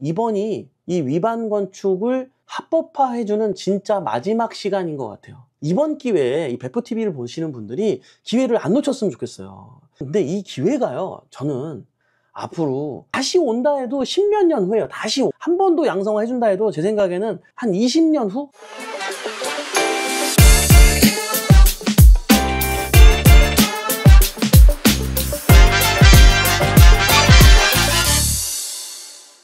이번이 이 위반 건축을 합법화해주는 진짜 마지막 시간인 것 같아요. 이번 기회에 이 베프TV를 보시는 분들이 기회를 안 놓쳤으면 좋겠어요. 근데 이 기회가요, 저는 앞으로 다시 온다 해도 10몇 년 후에요. 다시 한 번 더 양성화 해준다 해도 제 생각에는 한 20년 후?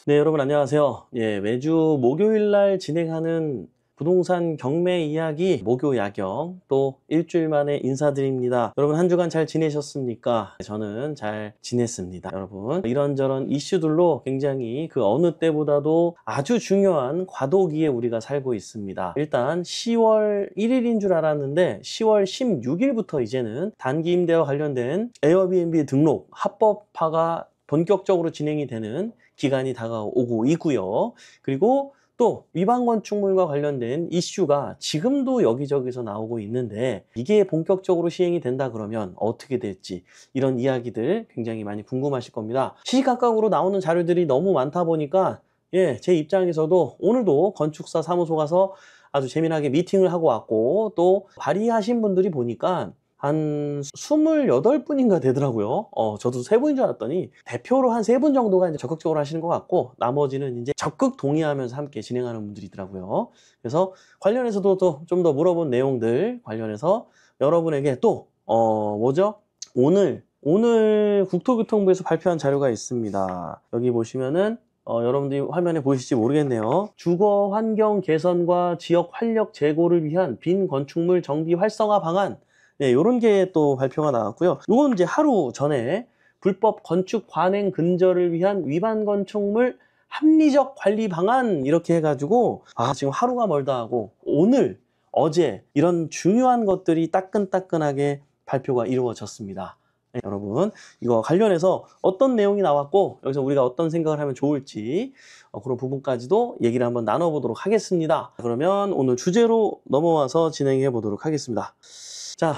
네, 여러분 안녕하세요. 예, 매주 목요일 날 진행하는 부동산 경매 이야기 목요 야경 또 일주일 만에 인사드립니다. 여러분 한 주간 잘 지내셨습니까? 저는 잘 지냈습니다. 여러분 이런저런 이슈들로 굉장히 그 어느 때보다도 아주 중요한 과도기에 우리가 살고 있습니다. 일단 10월 1일인 줄 알았는데 10월 16일부터 이제는 단기 임대와 관련된 에어비앤비 등록 합법화가 본격적으로 진행이 되는 기간이 다가오고 있고요. 그리고 또 위반 건축물과 관련된 이슈가 지금도 여기저기서 나오고 있는데 이게 본격적으로 시행이 된다 그러면 어떻게 될지 이런 이야기들 굉장히 많이 궁금하실 겁니다. 시시각각으로 나오는 자료들이 너무 많다 보니까 제 입장에서도 오늘도 건축사 사무소 가서 아주 재미나게 미팅을 하고 왔고 또 발의하신 분들이 보니까 한 28분인가 되더라고요. 저도 3분인 줄 알았더니 대표로 한 3분 정도가 이제 적극적으로 하시는 것 같고 나머지는 이제 적극 동의하면서 함께 진행하는 분들이더라고요. 그래서 관련해서도 좀 더 물어본 내용들 관련해서 여러분에게 또 뭐죠? 오늘 국토교통부에서 발표한 자료가 있습니다. 여기 보시면은 여러분들이 화면에 보이실지 모르겠네요. 주거 환경 개선과 지역 활력 제고를 위한 빈 건축물 정비 활성화 방안, 네, 요런 게 또 발표가 나왔고요. 요건 이제 하루 전에 불법 건축 관행 근절을 위한 위반 건축물 합리적 관리 방안 이렇게 해가지고 지금 하루가 멀다 하고 오늘, 어제 이런 중요한 것들이 따끈따끈하게 발표가 이루어졌습니다. 네, 여러분 이거 관련해서 어떤 내용이 나왔고 여기서 우리가 어떤 생각을 하면 좋을지 그런 부분까지도 얘기를 한번 나눠보도록 하겠습니다. 그러면 오늘 주제로 넘어와서 진행해 보도록 하겠습니다. 자,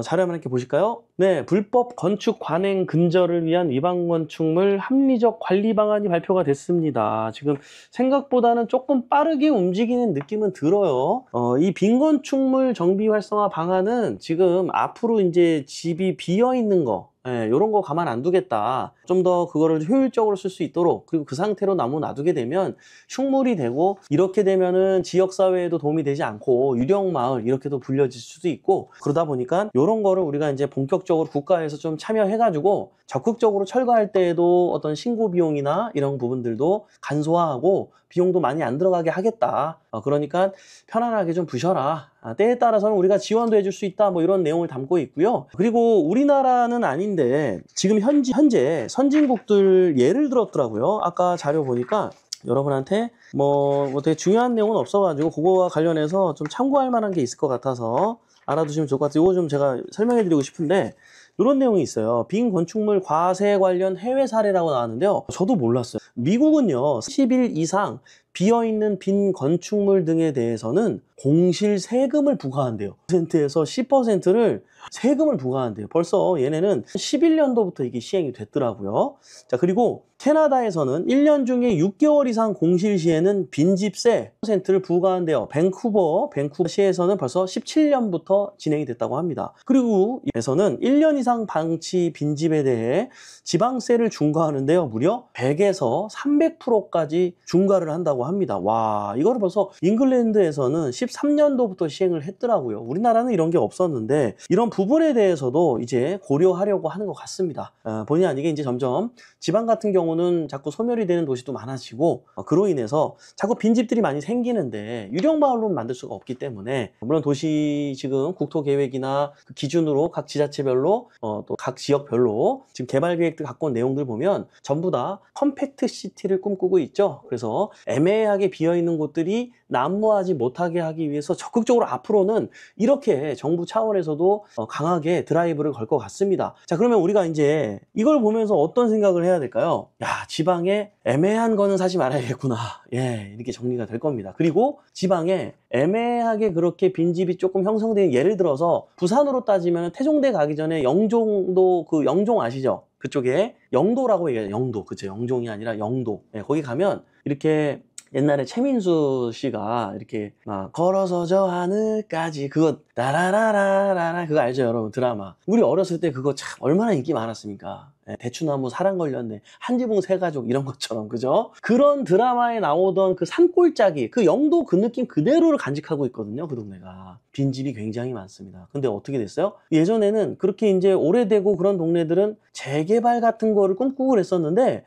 자료 한번 이렇게 보실까요? 네, 불법 건축 관행 근절을 위한 위반 건축물 합리적 관리 방안이 발표가 됐습니다. 지금 생각보다는 조금 빠르게 움직이는 느낌은 들어요. 이 빈 건축물 정비 활성화 방안은 지금 앞으로 이제 집이 비어 있는 거, 이런 거 가만 안 두겠다. 좀 더 그거를 효율적으로 쓸 수 있도록 그리고 그 상태로 나무 놔두게 되면 흉물이 되고 이렇게 되면은 지역사회에도 도움이 되지 않고 유령마을 이렇게도 불려질 수도 있고 그러다 보니까 이런 거를 우리가 이제 본격적으로 국가에서 좀 참여해가지고 적극적으로 철거할 때에도 어떤 신고 비용이나 이런 부분들도 간소화하고 비용도 많이 안 들어가게 하겠다. 그러니까 편안하게 좀 부셔라. 때에 따라서는 우리가 지원도 해줄 수 있다. 뭐 이런 내용을 담고 있고요. 그리고 우리나라는 아닌데 지금 현재 선진국들 예를 들었더라고요. 아까 자료 보니까 여러분한테 뭐 되게 중요한 내용은 없어가지고 그거와 관련해서 좀 참고할 만한 게 있을 것 같아서 알아두시면 좋을 것 같아요. 이거 좀 제가 설명해 드리고 싶은데 이런 내용이 있어요. 빈 건축물 과세 관련 해외 사례라고 나왔는데요. 저도 몰랐어요. 미국은요 10일 이상 비어있는 빈 건축물 등에 대해서는 공실 세금을 부과한대요. 10%에서 10%를 세금을 부과한대요. 벌써 얘네는 11년도부터 이게 시행이 됐더라고요. 자, 그리고 캐나다에서는 1년 중에 6개월 이상 공실 시에는 빈집세 10%를 부과한대요. 밴쿠버시에서는 벌써 17년부터 진행이 됐다고 합니다. 그리고 에서는 1년 이상 방치 빈집에 대해 지방세를 중과하는데요. 무려 100에서 300%까지 중과를 한다고 합니다. 와, 이거를 벌써 잉글랜드에서는 13년도부터 시행을 했더라고요. 우리나라는 이런 게 없었는데 이런 부분에 대해서도 이제 고려하려고 하는 것 같습니다. 본의 아니게 이제 점점 지방 같은 경우는 자꾸 소멸이 되는 도시도 많아지고 그로 인해서 자꾸 빈집들이 많이 생기는데 유령마을로 만들 수가 없기 때문에 물론 도시 지금 국토계획이나 그 기준으로 각 지자체별로 또 각 지역별로 지금 개발계획들 갖고 온 내용들 보면 전부 다 컴팩트 시티를 꿈꾸고 있죠. 그래서 애매하게 비어있는 곳들이 난무하지 못하게 하기 위해서 적극적으로 앞으로는 이렇게 정부 차원에서도 강하게 드라이브를 걸 것 같습니다. 자, 그러면 우리가 이제 이걸 보면서 어떤 생각을 해야 될까요? 야, 지방에 애매한 거는 사지 말아야겠구나. 이렇게 정리가 될 겁니다. 그리고 지방에 애매하게 그렇게 빈집이 조금 형성된, 예를 들어서 부산으로 따지면 태종대 가기 전에 영종도, 그 영종 아시죠? 그쪽에 영도라고 얘기해요. 영도. 그쵸? 영종이 아니라 영도. 네, 거기 가면 이렇게 옛날에 최민수 씨가 이렇게 막 걸어서 저 하늘까지, 그거 라라라라라, 그거 알죠 여러분? 드라마. 우리 어렸을 때 그거 참 얼마나 인기 많았습니까? 예, 대추나무 사랑 걸렸네, 한지붕 새가족, 이런 것처럼, 그죠? 그런 드라마에 나오던 그 산골짜기, 그 영도 그 느낌 그대로를 간직하고 있거든요, 그 동네가. 빈집이 굉장히 많습니다. 근데 어떻게 됐어요? 예전에는 그렇게 이제 오래되고 그런 동네들은 재개발 같은 거를 꿈꾸고 그랬었는데,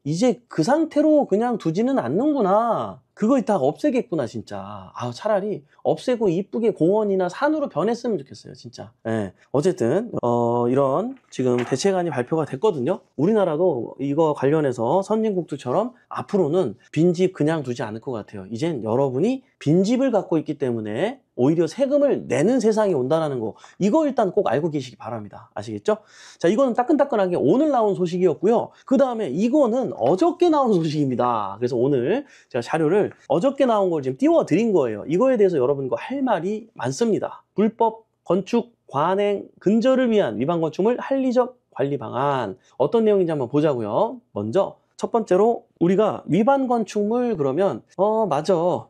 이제 그 상태로 그냥 두지는 않는구나. 그거 이따가 없애겠구나, 진짜. 차라리 없애고 이쁘게 공원이나 산으로 변했으면 좋겠어요, 진짜. 예. 어쨌든, 이런 지금 대책안이 발표가 됐거든요. 우리나라도 이거 관련해서 선진국들처럼 앞으로는 빈집 그냥 두지 않을 것 같아요. 이젠 여러분이 빈집을 갖고 있기 때문에 오히려 세금을 내는 세상이 온다는 거, 이거 일단 꼭 알고 계시기 바랍니다. 아시겠죠? 자, 이거는 따끈따끈하게 오늘 나온 소식이었고요. 그 다음에 이거는 어저께 나온 소식입니다. 그래서 오늘 제가 자료를 어저께 나온 걸 지금 띄워드린 거예요. 이거에 대해서 여러분과 할 말이 많습니다. 불법 건축 관행 근절을 위한 위반 건축물 합리적 관리 방안, 어떤 내용인지 한번 보자고요. 먼저 첫 번째로, 우리가 위반 건축물 그러면 맞아, 뭐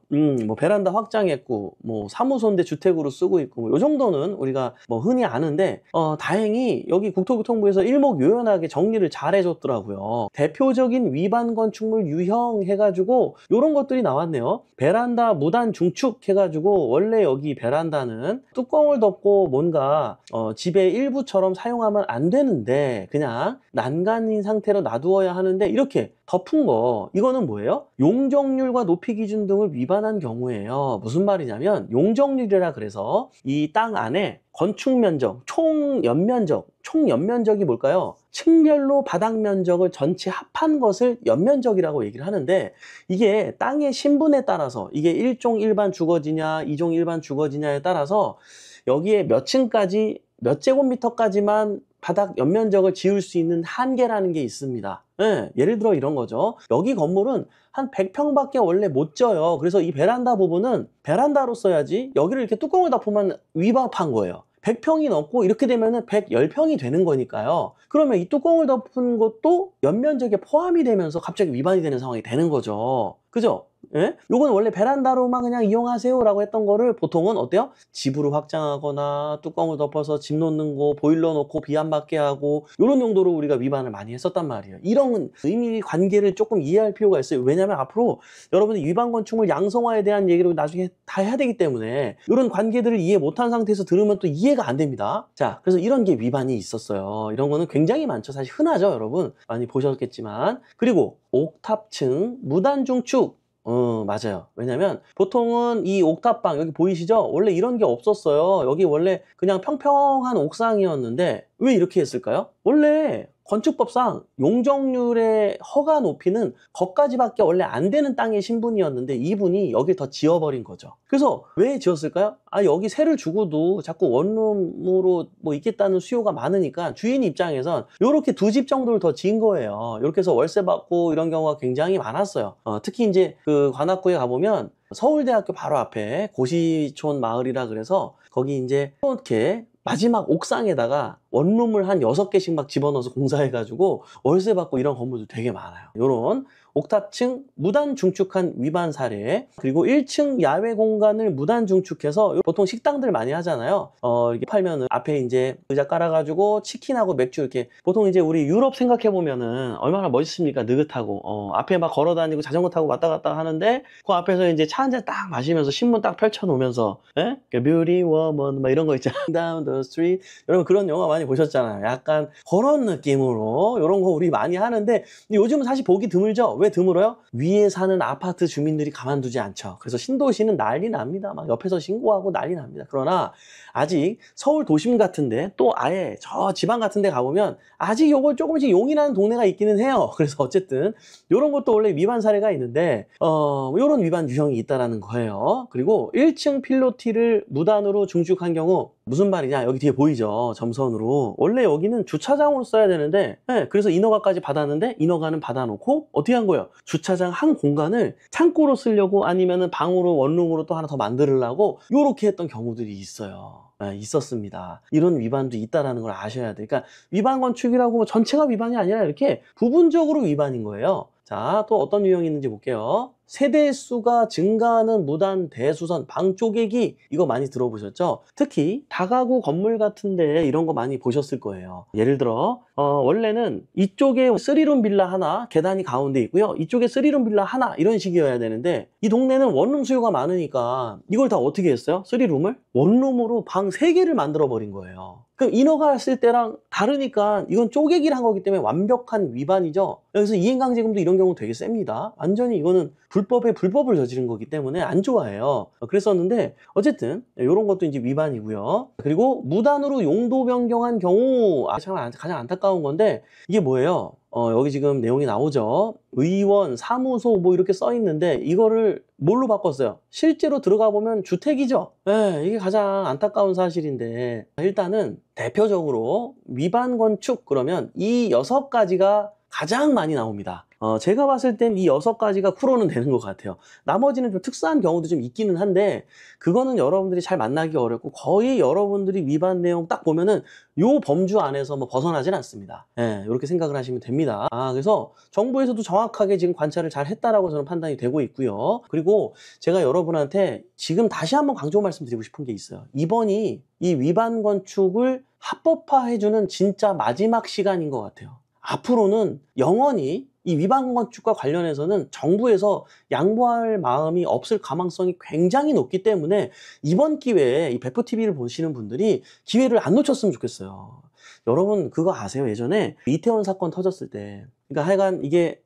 베란다 확장했고 뭐 사무소인데 주택으로 쓰고 있고 뭐 요 정도는 우리가 뭐 흔히 아는데, 다행히 여기 국토교통부에서 일목요연하게 정리를 잘 해줬더라고요. 대표적인 위반 건축물 유형 해가지고 요런 것들이 나왔네요. 베란다 무단 중축 해가지고, 원래 여기 베란다는 뚜껑을 덮고 뭔가 집의 일부처럼 사용하면 안 되는데 그냥 난간인 상태로 놔두어야 하는데, 이렇게 덮은 거, 이거는 뭐예요? 용적률과 높이 기준 등을 위반한 경우에요. 무슨 말이냐면, 용적률이라 그래서 이 땅 안에 건축 면적, 총 연면적이 뭘까요? 층별로 바닥 면적을 전체 합한 것을 연면적이라고 얘기를 하는데, 이게 땅의 신분에 따라서, 이게 1종 일반 주거지냐 2종 일반 주거지냐에 따라서 여기에 몇 층까지, 몇 제곱미터까지만 바닥 연면적을 지을 수 있는 한계라는 게 있습니다. 네, 예를 들어 이런 거죠. 여기 건물은 한 100평밖에 원래 못 져요. 그래서 이 베란다 부분은 베란다로 써야지, 여기를 이렇게 뚜껑을 덮으면 위반한 거예요. 100평이 넘고 이렇게 되면은 110평이 되는 거니까요. 그러면 이 뚜껑을 덮은 것도 연면적에 포함이 되면서 갑자기 위반이 되는 상황이 되는 거죠. 그죠? 예? 요건 원래 베란다로만 그냥 이용하세요 라고 했던 거를 보통은 어때요? 집으로 확장하거나 뚜껑을 덮어서 집 놓는 거, 보일러 놓고 비 안 받게 하고, 이런 용도로 우리가 위반을 많이 했었단 말이에요. 이런 의미 관계를 조금 이해할 필요가 있어요. 왜냐하면 앞으로 여러분이 위반 건축물 양성화에 대한 얘기를 나중에 다 해야 되기 때문에, 이런 관계들을 이해 못한 상태에서 들으면 또 이해가 안 됩니다. 자, 그래서 이런 게 위반이 있었어요. 이런 거는 굉장히 많죠. 사실 흔하죠, 여러분. 많이 보셨겠지만. 그리고 옥탑층 무단 중축, 맞아요. 왜냐면 보통은 이 옥탑방, 여기 보이시죠? 원래 이런 게 없었어요. 여기 원래 그냥 평평한 옥상이었는데 왜 이렇게 했을까요? 원래 건축법상 용적률의 허가 높이는 거기까지밖에 원래 안 되는 땅의 신분이었는데, 이분이 여길 더 지어버린 거죠. 그래서 왜 지었을까요? 여기 세를 주고도 자꾸 원룸으로 뭐 있겠다는 수요가 많으니까 주인 입장에선 이렇게 두 집 정도를 더 지은 거예요. 이렇게 해서 월세 받고 이런 경우가 굉장히 많았어요. 특히 이제 그 관악구에 가보면 서울대학교 바로 앞에 고시촌 마을이라 그래서, 거기 이제 이렇게 마지막 옥상에다가 원룸을 한 6개씩 막 집어넣어서 공사해가지고 월세 받고 이런 건물도 되게 많아요. 요런 옥탑층 무단 중축한 위반 사례, 그리고 1층 야외 공간을 무단 중축해서, 보통 식당들 많이 하잖아요. 이렇게 팔면은 앞에 이제 의자 깔아가지고 치킨하고 맥주 이렇게, 보통 이제 우리 유럽 생각해보면은 얼마나 멋있습니까? 느긋하고, 앞에 막 걸어다니고 자전거 타고 왔다 갔다 하는데, 그 앞에서 이제 차 한 잔 딱 마시면서 신문 딱 펼쳐놓으면서, 예? Beauty Woman 막 이런 거 있잖아요. Down the street. 여러분 그런 영화 많이 보셨잖아요. 약간 그런 느낌으로 이런 거 우리 많이 하는데, 요즘은 사실 보기 드물죠? 왜 드물어요? 위에 사는 아파트 주민들이 가만두지 않죠. 그래서 신도시는 난리 납니다. 막 옆에서 신고하고 난리 납니다. 그러나 아직 서울 도심 같은데, 또 아예 저 지방 같은데 가보면 아직 요걸 조금씩 용인하는 동네가 있기는 해요. 그래서 어쨌든 이런 것도 원래 위반 사례가 있는데, 이런 위반 유형이 있다라는 거예요. 그리고 1층 필로티를 무단으로 중축한 경우, 무슨 말이냐? 여기 뒤에 보이죠? 점선으로. 원래 여기는 주차장으로 써야 되는데, 네, 그래서 인허가까지 받았는데, 인허가는 받아놓고, 어떻게 한 거예요? 주차장 한 공간을 창고로 쓰려고 아니면은 방으로, 원룸으로 또 하나 더 만들려고, 요렇게 했던 경우들이 있어요. 네, 있었습니다. 이런 위반도 있다라는 걸 아셔야 돼요. 그러니까 위반 건축이라고 뭐 전체가 위반이 아니라 이렇게 부분적으로 위반인 거예요. 자, 또 어떤 유형이 있는지 볼게요. 세대수가 증가하는 무단 대수선, 방 쪼개기, 이거 많이 들어보셨죠? 특히 다가구 건물 같은데 이런 거 많이 보셨을 거예요. 예를 들어 원래는 이쪽에 3룸 빌라 하나, 계단이 가운데 있고요. 이쪽에 3룸 빌라 하나, 이런 식이어야 되는데 이 동네는 원룸 수요가 많으니까 이걸 다 어떻게 했어요? 3룸을? 원룸으로 방 3개를 만들어 버린 거예요. 그럼 인허가 했을 때랑 다르니까 이건 쪼개기를 한 거기 때문에 완벽한 위반이죠. 그래서 이행강제금도 이런 경우 되게 셉니다. 완전히 이거는 불법에 불법을 저지른 거기 때문에 안 좋아해요. 그랬었는데 어쨌든 이런 것도 이제 위반이고요. 그리고 무단으로 용도 변경한 경우, 가장 안타까운 건데 이게 뭐예요? 여기 지금 내용이 나오죠. 의원, 사무소 뭐 이렇게 써 있는데 이거를 뭘로 바꿨어요? 실제로 들어가 보면 주택이죠. 네, 이게 가장 안타까운 사실인데 일단은 대표적으로 위반 건축 그러면 이 6가지가 가장 많이 나옵니다. 제가 봤을 땐 이 6가지가 쿠로는 되는 것 같아요. 나머지는 좀 특수한 경우도 좀 있기는 한데 그거는 여러분들이 잘 만나기 어렵고 거의 여러분들이 위반 내용 딱 보면은 요 범주 안에서 뭐 벗어나진 않습니다. 예, 이렇게 생각을 하시면 됩니다. 그래서 정부에서도 정확하게 지금 관찰을 잘 했다라고 저는 판단이 되고 있고요. 그리고 제가 여러분한테 지금 다시 한번 강조 말씀드리고 싶은 게 있어요. 이번이 이 위반 건축을 합법화해주는 진짜 마지막 시간인 것 같아요. 앞으로는 영원히 이 위반 건축과 관련해서는 정부에서 양보할 마음이 없을 가망성이 굉장히 높기 때문에 이번 기회에 이 베프TV를 보시는 분들이 기회를 안 놓쳤으면 좋겠어요. 여러분 그거 아세요? 예전에 이태원 사건 터졌을 때 그러니까 하여간 이게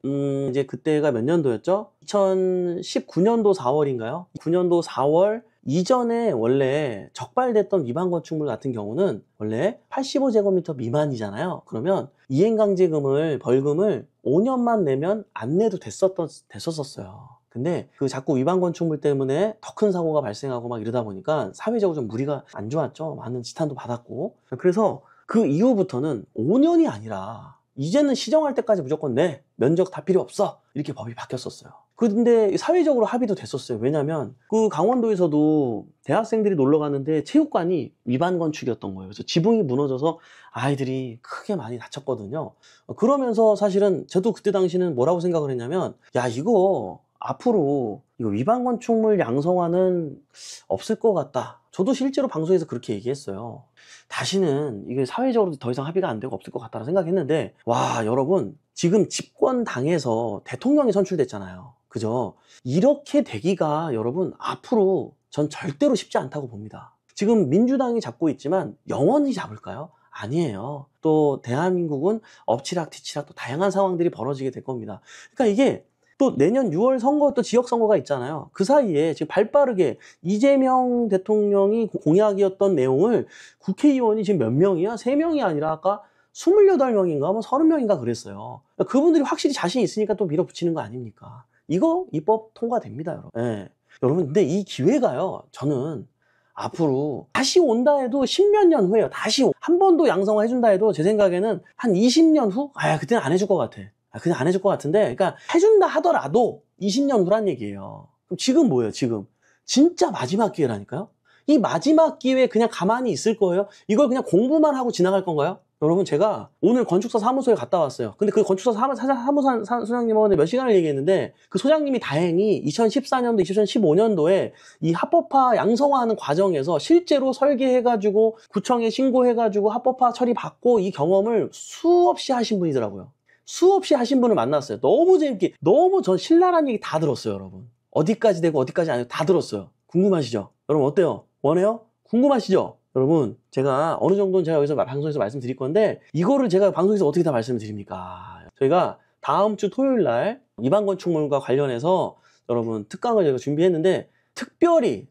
이제 그때가 몇 년도였죠? 2019년도 4월인가요? 9년도 4월 이전에 원래 적발됐던 위반 건축물 같은 경우는 원래 85제곱미터 미만이잖아요. 그러면 이행강제금을 벌금을 5년만 내면 안 내도 됐었어요. 근데 그 자꾸 위반 건축물 때문에 더 큰 사고가 발생하고 막 이러다 보니까 사회적으로 좀 무리가 안 좋았죠. 많은 지탄도 받았고. 그래서 그 이후부터는 5년이 아니라 이제는 시정할 때까지 무조건 내 면적 다 필요 없어 이렇게 법이 바뀌었었어요. 근데 사회적으로 합의도 됐었어요. 왜냐면 그 강원도에서도 대학생들이 놀러 갔는데 체육관이 위반 건축이었던 거예요. 그래서 지붕이 무너져서 아이들이 크게 많이 다쳤거든요. 그러면서 사실은 저도 그때 당시는 뭐라고 생각을 했냐면 야 이거 앞으로 이거 위반 건축물 양성화는 없을 것 같다. 저도 실제로 방송에서 그렇게 얘기했어요. 다시는 이게 사회적으로 더 이상 합의가 안 되고 없을 것 같다고 생각했는데 와 여러분 지금 집권당에서 대통령이 선출됐잖아요. 그죠? 이렇게 되기가 여러분 앞으로 전 절대로 쉽지 않다고 봅니다. 지금 민주당이 잡고 있지만 영원히 잡을까요? 아니에요. 또 대한민국은 엎치락뒤치락 또 다양한 상황들이 벌어지게 될 겁니다. 그러니까 이게 또 내년 6월 선거 또 지역선거가 있잖아요. 그 사이에 지금 발빠르게 이재명 대통령이 공약이었던 내용을 국회의원이 지금 몇 명이야? 3명이 아니라 아까 28명인가 뭐 30명인가 그랬어요. 그분들이 확실히 자신 있으니까 또 밀어붙이는 거 아닙니까? 이거 입법 통과됩니다, 여러분. 네. 여러분 근데 이 기회가요. 저는 앞으로 다시 온다 해도 10몇 년 후에요. 다시 한 번 더 양성화 해준다 해도 제 생각에는 한 20년 후? 그때는 안 해줄 것 같아. 그냥 안 해줄 것 같은데, 그러니까 해준다 하더라도 20년 후란 얘기예요. 그럼 지금 뭐예요, 지금? 진짜 마지막 기회라니까요? 이 마지막 기회에 그냥 가만히 있을 거예요? 이걸 그냥 공부만 하고 지나갈 건가요? 여러분, 제가 오늘 건축사 사무소에 갔다 왔어요. 근데 그 건축사 사무소 소장님하고 몇 시간을 얘기했는데, 그 소장님이 다행히 2014년도, 2015년도에 이 합법화 양성화하는 과정에서 실제로 설계해가지고, 구청에 신고해가지고 합법화 처리받고 이 경험을 수없이 하신 분이더라고요. 수없이 하신 분을 만났어요. 너무 재밌게, 너무 전 신랄한 얘기 다 들었어요, 여러분. 어디까지 되고 어디까지 안 되고 다 들었어요. 궁금하시죠? 여러분 어때요? 원해요? 궁금하시죠? 여러분 제가 어느 정도는 제가 여기서 방송에서 말씀드릴 건데 이거를 제가 방송에서 어떻게 다 말씀을 드립니까? 저희가 다음 주 토요일 날 위반 건축물과 관련해서 여러분 특강을 제가 준비했는데 특별히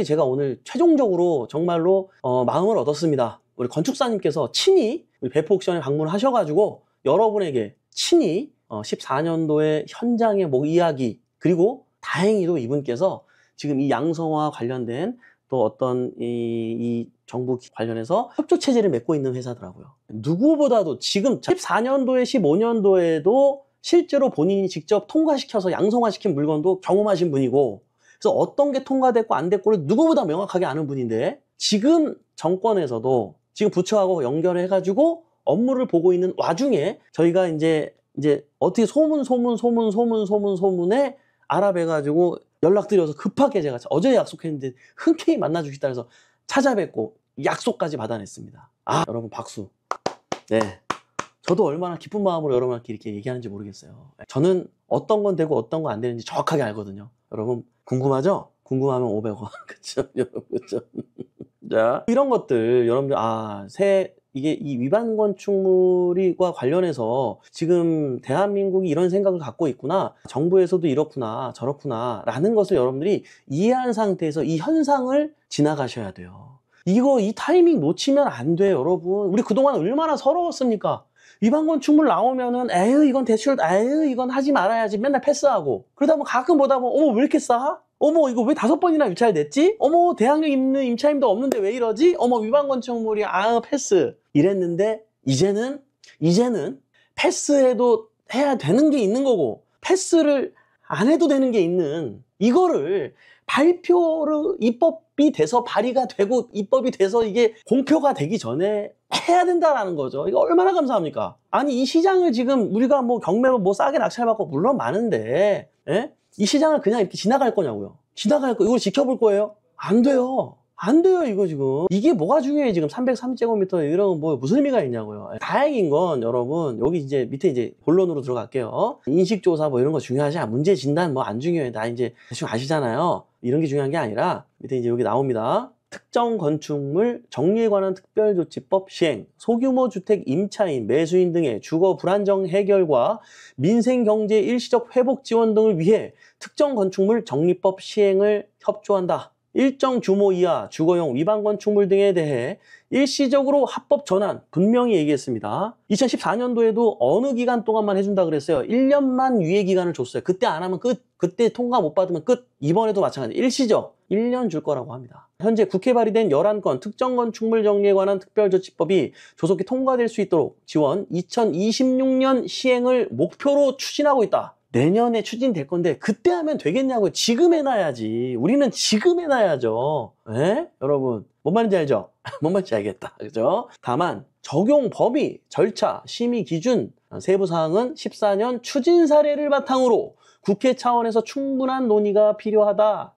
제가 오늘 최종적으로 정말로 마음을 얻었습니다. 우리 건축사님께서 친히 우리 배포 옥션에 방문하셔가지고 여러분에게 친히 14년도의 현장의 이야기 그리고 다행히도 이분께서 지금 이 양성화 관련된 또 어떤 이 정부 관련해서 협조 체제를 맺고 있는 회사더라고요. 누구보다도 지금 14년도에 15년도에도 실제로 본인이 직접 통과시켜서 양성화시킨 물건도 경험하신 분이고, 그래서 어떤 게 통과됐고 안 됐고를 누구보다 명확하게 아는 분인데, 지금 정권에서도 지금 부처하고 연결을 해가지고 업무를 보고 있는 와중에 저희가 이제 어떻게 소문에 알아뵈가지고 연락드려서 급하게 제가 어제 약속했는데 흔쾌히 만나주시다 해서 찾아뵙고 약속까지 받아냈습니다. 아, 여러분 박수. 네. 저도 얼마나 기쁜 마음으로 여러분께 이렇게 얘기하는지 모르겠어요. 저는 어떤 건 되고 어떤 건 안 되는지 정확하게 알거든요. 여러분 궁금하죠? 궁금하면 500원. 그쵸? 여러분, 그쵸? 자, 이런 것들 여러분들 이게 이 위반 건축물과 관련해서 지금 대한민국이 이런 생각을 갖고 있구나, 정부에서도 이렇구나 저렇구나 라는 것을 여러분들이 이해한 상태에서 이 현상을 지나가셔야 돼요. 이 타이밍 놓치면 안 돼요. 여러분, 우리 그동안 얼마나 서러웠습니까? 위반 건축물 나오면은 에휴 이건 대출, 에휴 이건 하지 말아야지 맨날 패스하고, 그러다 보면 가끔 보다 보면 어머 왜 이렇게 싸? 어머 이거 왜 5번이나 유찰됐지? 어머 대학력 있는 임차인도 없는데 왜 이러지? 어머 위반 건축물이 패스 이랬는데, 이제는 패스해도 해야 되는 게 있는 거고 패스를 안 해도 되는 게 있는, 이거를 발표를 입법이 돼서 발의가 되고 입법이 돼서 이게 공표가 되기 전에 해야 된다라는 거죠. 이거 얼마나 감사합니까? 아니 이 시장을 지금 우리가 뭐 경매로 뭐 싸게 낙찰받고 물론 많은데, 이 시장을 그냥 이렇게 지나갈 거냐고요? 지나갈 거, 이걸 지켜볼 거예요? 안 돼요. 안 돼요, 이거 지금. 이게 뭐가 중요해, 지금 330제곱미터 이런 뭐 무슨 의미가 있냐고요. 다행인 건 여러분, 여기 이제 밑에 이제 본론으로 들어갈게요. 인식조사 뭐 이런 거 중요하지 않아. 문제 진단 뭐 안 중요해. 다 이제 대충 아시잖아요. 이런 게 중요한 게 아니라 밑에 이제 여기 나옵니다. 특정 건축물 정리에 관한 특별조치법 시행, 소규모 주택 임차인, 매수인 등의 주거 불안정 해결과 민생경제 일시적 회복 지원 등을 위해 특정 건축물 정리법 시행을 협조한다. 일정 규모 이하 주거용 위반 건축물 등에 대해 일시적으로 합법 전환, 분명히 얘기했습니다. 2014년도에도 어느 기간 동안만 해준다 그랬어요. 1년만 유예 기간을 줬어요. 그때 안 하면 끝. 그때 통과 못 받으면 끝. 이번에도 마찬가지. 일시적 1년 줄 거라고 합니다. 현재 국회 발의된 11건 특정 건축물 정리에 관한 특별조치법이 조속히 통과될 수 있도록 지원 2026년 시행을 목표로 추진하고 있다. 내년에 추진될 건데 그때 하면 되겠냐고요. 지금 해놔야지. 우리는 지금 해놔야죠. 여러분 뭔 말인지 알죠? 뭔 말인지 알겠다. 그죠? 다만 적용 범위, 절차, 심의 기준, 세부 사항은 14년 추진 사례를 바탕으로 국회 차원에서 충분한 논의가 필요하다.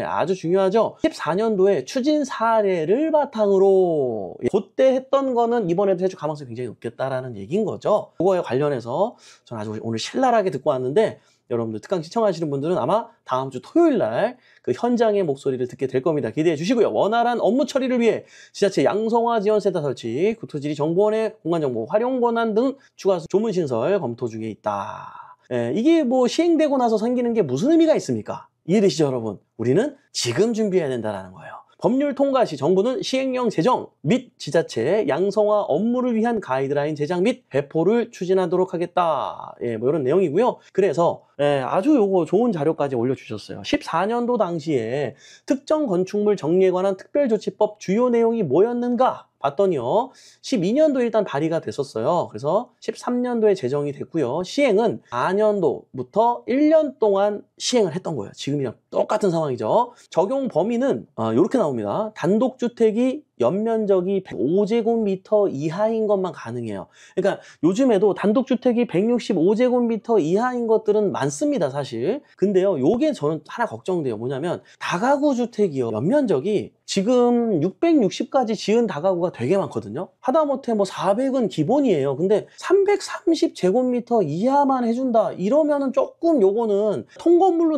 아주 중요하죠. 14년도에 추진 사례를 바탕으로 그때 했던 거는 이번에도 해줄 가능성이 굉장히 높겠다라는 얘기인 거죠. 그거에 관련해서 저는 아주 오늘 신랄하게 듣고 왔는데, 여러분들 특강 시청하시는 분들은 아마 다음 주 토요일 날 그 현장의 목소리를 듣게 될 겁니다. 기대해 주시고요. 원활한 업무 처리를 위해 지자체 양성화 지원센터 설치, 국토지리정보원의 공간정보 활용 권한 등 추가 조문 신설 검토 중에 있다. 이게 뭐 시행되고 나서 생기는 게 무슨 의미가 있습니까? 이해되시죠, 여러분? 우리는 지금 준비해야 된다는 거예요. 법률 통과 시 정부는 시행령 제정 및 지자체 양성화 업무를 위한 가이드라인 제작 및 배포를 추진하도록 하겠다. 뭐 이런 내용이고요. 그래서 아주 요거 좋은 자료까지 올려주셨어요. 14년도 당시에 특정 건축물 정리에 관한 특별조치법 주요 내용이 뭐였는가 봤더니요, 12년도에 일단 발의가 됐었어요. 그래서 13년도에 제정이 됐고요. 시행은 4년도부터 1년 동안 시행을 했던 거예요. 지금이랑 똑같은 상황이죠. 적용 범위는 이렇게 나옵니다. 단독주택이 연면적이 105제곱미터 이하인 것만 가능해요. 그러니까 요즘에도 단독주택이 165제곱미터 이하인 것들은 많습니다, 사실. 근데요, 요게 저는 하나 걱정돼요. 뭐냐면 다가구 주택이요, 연면적이 지금 660까지 지은 다가구가 되게 많거든요. 하다못해 뭐 400은 기본이에요. 근데 330제곱미터 이하만 해준다 이러면은 조금 요거는 통건물로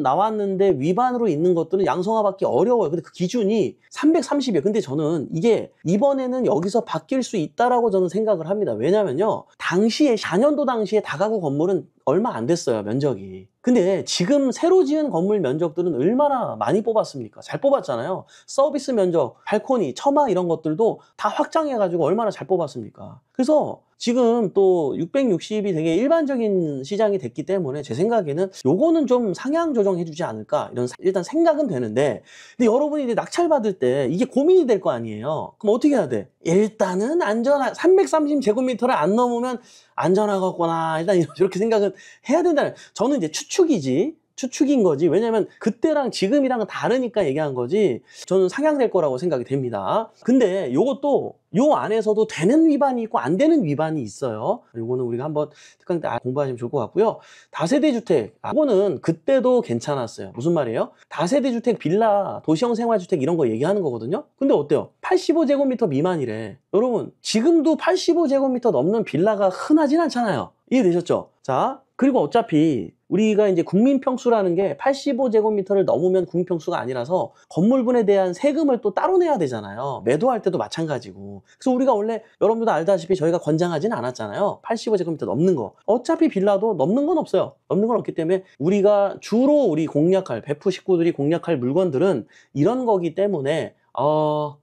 나왔는데 위반으로 있는 것들은 양성화받기 어려워요. 근데 그 기준이 330이에요. 근데 저는 이게 이번에는 여기서 바뀔 수 있다라고 저는 생각을 합니다. 왜냐면요, 당시에 4년도 당시에 다가구 건물은 얼마 안 됐어요, 면적이. 근데 지금 새로 지은 건물 면적들은 얼마나 많이 뽑았습니까? 잘 뽑았잖아요. 서비스 면적, 발코니, 처마 이런 것들도 다 확장해가지고 얼마나 잘 뽑았습니까? 그래서 지금 또 660이 되게 일반적인 시장이 됐기 때문에 제 생각에는 요거는 좀 상향 조정해 주지 않을까 이런 일단 생각은 되는데, 근데 여러분이 이제 낙찰받을 때 이게 고민이 될 거 아니에요. 그럼 어떻게 해야 돼? 일단은 330제곱미터를 안 넘으면 안전하겠구나, 일단 이렇게 생각은 해야 된다는, 저는 이제 추측인 거지. 왜냐면 그때랑 지금이랑은 다르니까 얘기한 거지, 저는 상향될 거라고 생각이 됩니다. 근데 요것도 요 안에서도 되는 위반이 있고 안 되는 위반이 있어요. 요거는 우리가 한번 특강 때 공부하시면 좋을 것 같고요. 다세대 주택, 요거는 그때도 괜찮았어요. 무슨 말이에요? 다세대 주택, 빌라, 도시형 생활주택 이런 거 얘기하는 거거든요. 근데 어때요? 85제곱미터 미만이래. 여러분, 지금도 85제곱미터 넘는 빌라가 흔하진 않잖아요. 이해되셨죠? 자, 그리고 어차피 우리가 이제 국민평수라는 게 85제곱미터를 넘으면 국민평수가 아니라서 건물분에 대한 세금을 또 따로 내야 되잖아요. 매도할 때도 마찬가지고. 그래서 우리가 원래 여러분들도 알다시피 저희가 권장하지는 않았잖아요. 85제곱미터 넘는 거. 어차피 빌라도 넘는 건 없어요. 넘는 건 없기 때문에 우리가 주로 우리 공략할, 베프 식구들이 공략할 물건들은 이런 거기 때문에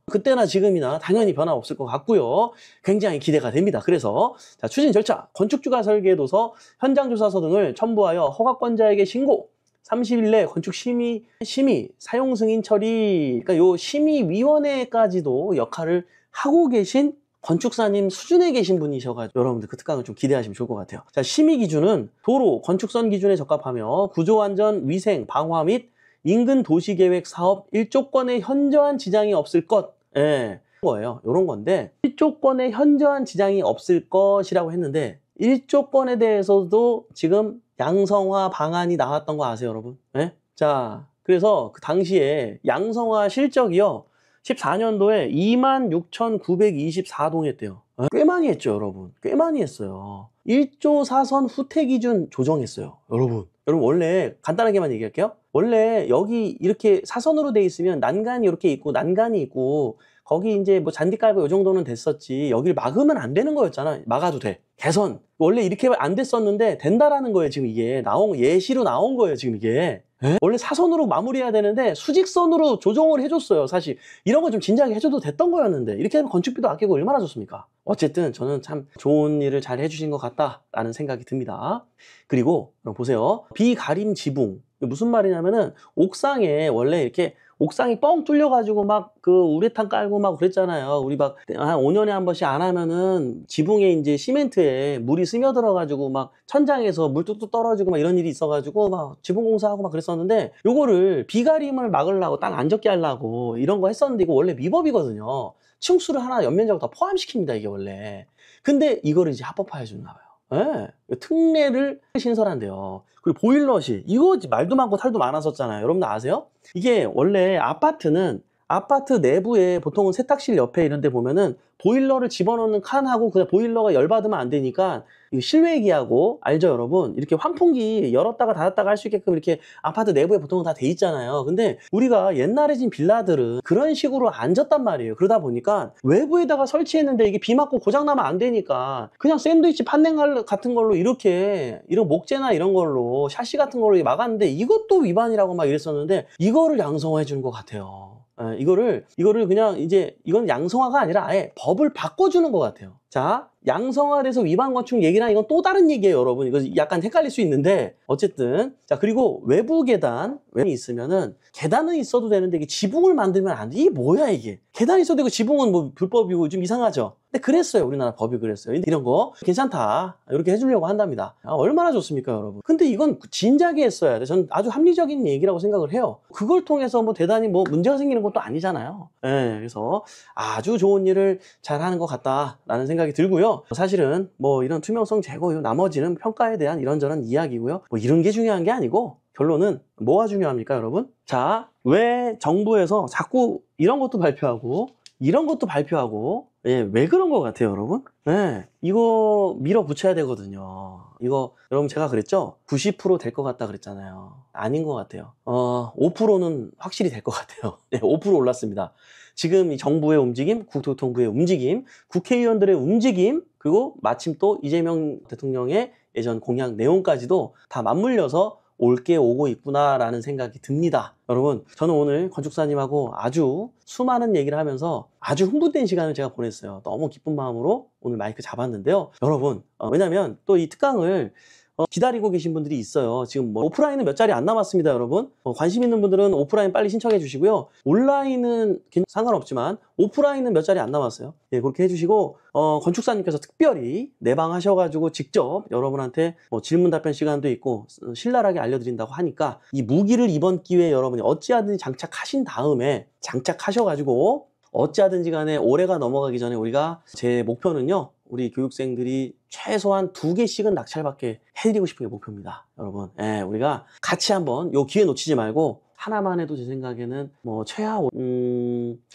그때나 지금이나 당연히 변화 없을 것 같고요. 굉장히 기대가 됩니다. 그래서 자, 추진 절차, 건축주가 설계도서, 현장조사서 등을 첨부하여 허가권자에게 신고, 30일 내 건축 심의, 사용 승인 처리, 그러니까 요 심의위원회까지도 역할을 하고 계신 건축사님 수준에 계신 분이셔가지고 여러분들 그 특강을 좀 기대하시면 좋을 것 같아요. 자, 심의 기준은 도로, 건축선 기준에 적합하며 구조안전, 위생, 방화 및 인근 도시계획 사업 1조건에 현저한 지장이 없을 것, 거예요. 이런 건데, 1조건에 현저한 지장이 없을 것이라고 했는데 1조건에 대해서도 지금 양성화 방안이 나왔던 거 아세요, 여러분? 자, 그래서 그 당시에 양성화 실적이요, 14년도에 26,924동 했대요. 꽤 많이 했죠, 여러분. 꽤 많이 했어요. 1조 4선 후퇴 기준 조정했어요, 여러분. 여러분, 원래 간단하게만 얘기할게요. 원래 여기 이렇게 사선으로 돼 있으면 난간이 이렇게 있고 난간이 있고 거기 이제 뭐 잔디 깔고 요 정도는 됐었지, 여기를 막으면 안 되는 거였잖아. 막아도 돼. 개선. 원래 이렇게 안 됐었는데 된다라는 거예요. 지금 이게 예시로 나온 거예요, 지금 이게. 원래 사선으로 마무리해야 되는데 수직선으로 조정을 해줬어요. 사실 이런 거 좀 진지하게 해줘도 됐던 거였는데, 이렇게 하면 건축비도 아끼고 얼마나 좋습니까? 어쨌든 저는 참 좋은 일을 잘 해주신 것 같다라는 생각이 듭니다. 그리고 보세요, 비가림 지붕. 무슨 말이냐면은 옥상에 원래 이렇게 옥상이 뻥 뚫려가지고 막 그 우레탄 깔고 막 그랬잖아요. 우리 막 한 5년에 한 번씩 안 하면은 지붕에 이제 시멘트에 물이 스며들어가지고 막 천장에서 물 뚝뚝 떨어지고 막 이런 일이 있어가지고 막 지붕 공사하고 막 그랬었는데, 요거를 비가림을 막으려고 땅 안 젖게 하려고 이런 거 했었는데, 이거 원래 위법이거든요. 층수를 하나 연면적으로 다 포함시킵니다, 이게 원래. 근데 이거를 이제 합법화해 줬나 봐요. 특례를 신설한대요. 그리고 보일러실, 이거 말도 많고 탈도 많았었잖아요. 여러분들 아세요? 이게 원래 아파트 내부에 보통은 세탁실 옆에 이런 데 보면은 보일러를 집어넣는 칸하고 그냥 보일러가 열받으면 안 되니까 실외기하고, 알죠 여러분? 이렇게 환풍기 열었다가 닫았다가 할 수 있게끔 이렇게 아파트 내부에 보통은 다 돼 있잖아요. 근데 우리가 옛날에 진 빌라들은 그런 식으로 안 졌단 말이에요. 그러다 보니까 외부에다가 설치했는데 이게 비 맞고 고장나면 안 되니까 그냥 샌드위치 판넬 같은 걸로 이렇게 이런 목재나 이런 걸로 샤시 같은 걸로 막았는데, 이것도 위반이라고 막 이랬었는데 이거를 양성화해 주는 것 같아요. 이거를 그냥 이제 이건 양성화가 아니라 아예 법을 바꿔주는 것 같아요. 자, 양성화돼서 위반 건축 얘기랑 이건 또 다른 얘기예요, 여러분. 이거 약간 헷갈릴 수 있는데 어쨌든. 자, 그리고 외부 계단이 있으면은, 계단은 있어도 되는데 이게 지붕을 만들면 안 돼. 이게 뭐야 이게? 계단이 있어도 되고 지붕은 뭐 불법이고 좀 이상하죠. 근데 그랬어요, 우리나라 법이 그랬어요. 이런 거 괜찮다, 이렇게 해주려고 한답니다. 얼마나 좋습니까, 여러분? 근데 이건 진작에 했어야 돼. 저는 아주 합리적인 얘기라고 생각을 해요. 그걸 통해서 뭐 대단히 뭐 문제가 생기는 것도 아니잖아요. 그래서 아주 좋은 일을 잘 하는 것 같다라는 생각이 들고요. 사실은 뭐 이런 투명성 제고요, 나머지는 평가에 대한 이런저런 이야기고요. 뭐 이런 게 중요한 게 아니고, 결론은 뭐가 중요합니까, 여러분? 자, 왜 정부에서 자꾸 이런 것도 발표하고 이런 것도 발표하고, 왜 그런 것 같아요, 여러분? 이거 밀어붙여야 되거든요. 이거 여러분, 제가 그랬죠? 90% 될 것 같다 그랬잖아요. 아닌 것 같아요. 5%는 확실히 될 것 같아요. 5% 올랐습니다. 지금 이 정부의 움직임, 국토교통부의 움직임, 국회의원들의 움직임, 그리고 마침 또 이재명 대통령의 예전 공약 내용까지도 다 맞물려서 올 게 오고 있구나라는 생각이 듭니다. 여러분, 저는 오늘 건축사님하고 아주 수많은 얘기를 하면서 아주 흥분된 시간을 제가 보냈어요. 너무 기쁜 마음으로 오늘 마이크 잡았는데요. 여러분, 왜냐면 또 이 특강을 기다리고 계신 분들이 있어요. 지금 뭐 오프라인은 몇 자리 안 남았습니다, 여러분. 관심 있는 분들은 오프라인 빨리 신청해 주시고요. 온라인은 상관없지만 오프라인은 몇 자리 안 남았어요. 예, 그렇게 해주시고 건축사님께서 특별히 내방하셔가지고 직접 여러분한테 질문 답변 시간도 있고 신랄하게 알려드린다고 하니까 이 무기를 이번 기회에 여러분이 어찌하든지 장착하신 다음에 장착하셔가지고 어찌하든지 간에 올해가 넘어가기 전에 우리가 제 목표는요. 우리 교육생들이 최소한 2개씩은 낙찰받게 해드리고 싶은 게 목표입니다. 여러분, 예, 우리가 같이 한번 요 기회 놓치지 말고 하나만 해도 제 생각에는 뭐 최하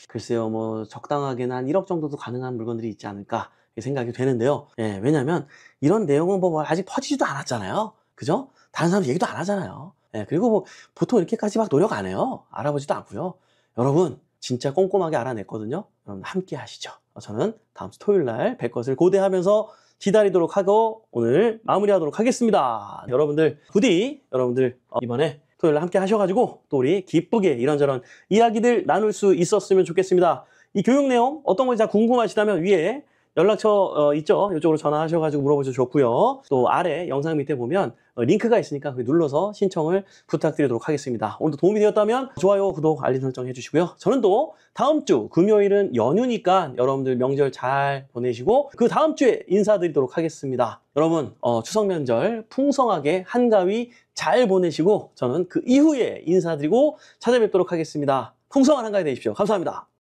글쎄요 뭐 적당하게는 한 1억 정도도 가능한 물건들이 있지 않을까 생각이 되는데요. 예, 왜냐면 이런 내용은 뭐 아직 퍼지지도 않았잖아요. 그죠? 다른 사람 얘기도 안 하잖아요. 예, 그리고 뭐 보통 이렇게까지 막 노력 안 해요. 알아보지도 않고요. 여러분 진짜 꼼꼼하게 알아냈거든요. 여러분 함께 하시죠. 저는 다음 주 토요일 날 뵐 것을 고대하면서 기다리도록 하고 오늘 마무리하도록 하겠습니다. 여러분들 부디 여러분들 이번에 토요일 날 함께 하셔가지고 또 우리 기쁘게 이런저런 이야기들 나눌 수 있었으면 좋겠습니다. 이 교육 내용 어떤 건지 다 궁금하시다면 위에 연락처 있죠? 이쪽으로 전화하셔가지고 물어보셔도 좋고요. 또 아래 영상 밑에 보면 링크가 있으니까 거기 눌러서 신청을 부탁드리도록 하겠습니다. 오늘도 도움이 되었다면 좋아요, 구독, 알림 설정 해주시고요. 저는 또 다음 주 금요일은 연휴니까 여러분들 명절 잘 보내시고 그 다음 주에 인사드리도록 하겠습니다. 여러분 추석 명절 풍성하게 한가위 잘 보내시고 저는 그 이후에 인사드리고 찾아뵙도록 하겠습니다. 풍성한 한가위 되십시오. 감사합니다.